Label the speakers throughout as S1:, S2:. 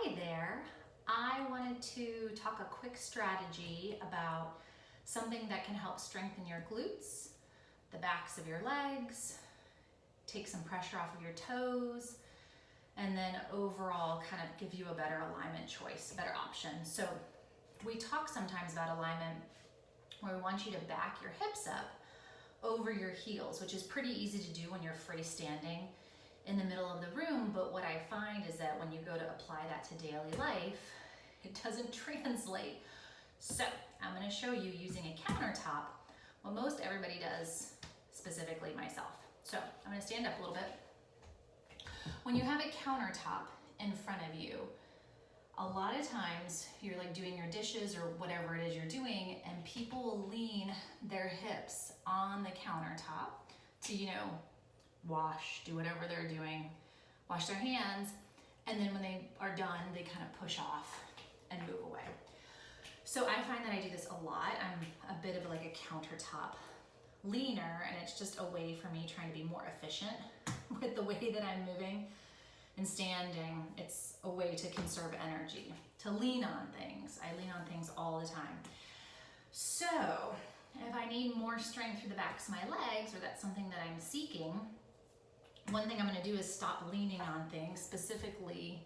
S1: Hi there. I wanted to talk a quick strategy about something that can help strengthen your glutes, the backs of your legs, take some pressure off of your toes, and then overall kind of give you a better alignment choice, a better option. So we talk sometimes about alignment where we want you to back your hips up over your heels, which is pretty easy to do when you're freestanding in the middle of the room, but what I find is that when you go to apply that to daily life, it doesn't translate. So I'm going to show you using a countertop what most everybody does, specifically myself. So I'm going to stand up a little bit. When you have a countertop in front of you, a lot of times you're like doing your dishes or whatever it is you're doing, and people will lean their hips on the countertop to, wash, do whatever they're doing, wash their hands, and then when they are done, they kind of push off and move away. So I find that I do this a lot. I'm a bit of like a countertop leaner, and it's just a way for me trying to be more efficient with the way that I'm moving and standing. It's a way to conserve energy, to lean on things. I lean on things all the time. So if I need more strength through the backs of my legs, or that's something that I'm seeking, one thing I'm going to do is stop leaning on things, specifically,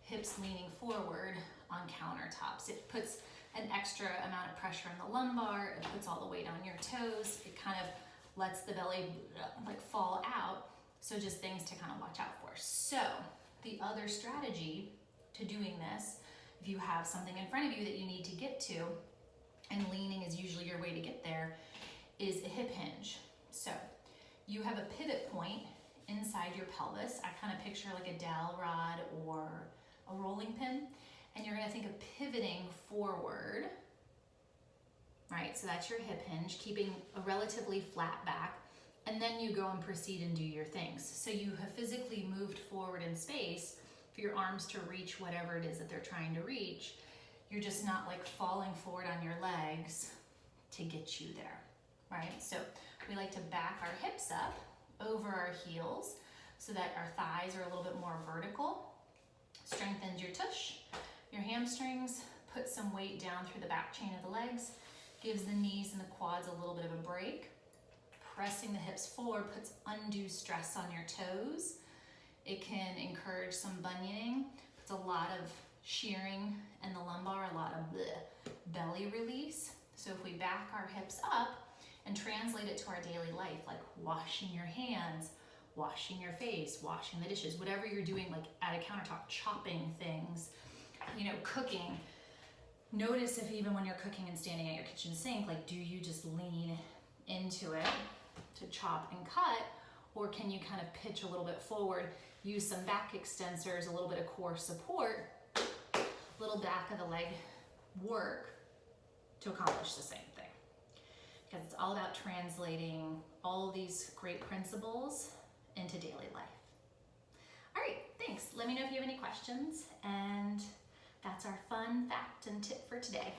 S1: hips leaning forward on countertops. It puts an extra amount of pressure on the lumbar. It puts all the weight on your toes. It kind of lets the belly fall out. So just things to kind of watch out for. So the other strategy to doing this, if you have something in front of you that you need to get to, and leaning is usually your way to get there, is a hip hinge. So you have a pivot point inside your pelvis. I kind of picture like a dowel rod or a rolling pin, and you're going to think of pivoting forward, right? So that's your hip hinge, keeping a relatively flat back, and then you go and proceed and do your things. So you have physically moved forward in space for your arms to reach whatever it is that they're trying to reach. You're just not like falling forward on your legs to get you there, right? So we like to back our hips up over our heels so that our thighs are a little bit more vertical. Strengthens your tush, your hamstrings, puts some weight down through the back chain of the legs, gives the knees and the quads a little bit of a break. Pressing the hips forward puts undue stress on your toes. It can encourage some bunioning, puts a lot of shearing in the lumbar, a lot of belly release. So if we back our hips up and translate it to our daily life, like washing your hands, washing your face, washing the dishes, whatever you're doing, like at a countertop, chopping things, cooking. Notice if even when you're cooking and standing at your kitchen sink, like do you just lean into it to chop and cut, or can you kind of pitch a little bit forward, use some back extensors, a little bit of core support, little back of the leg work to accomplish the same thing. Because it's all about translating all these great principles into daily life. All right, thanks. Let me know if you have any questions, and that's our fun fact and tip for today.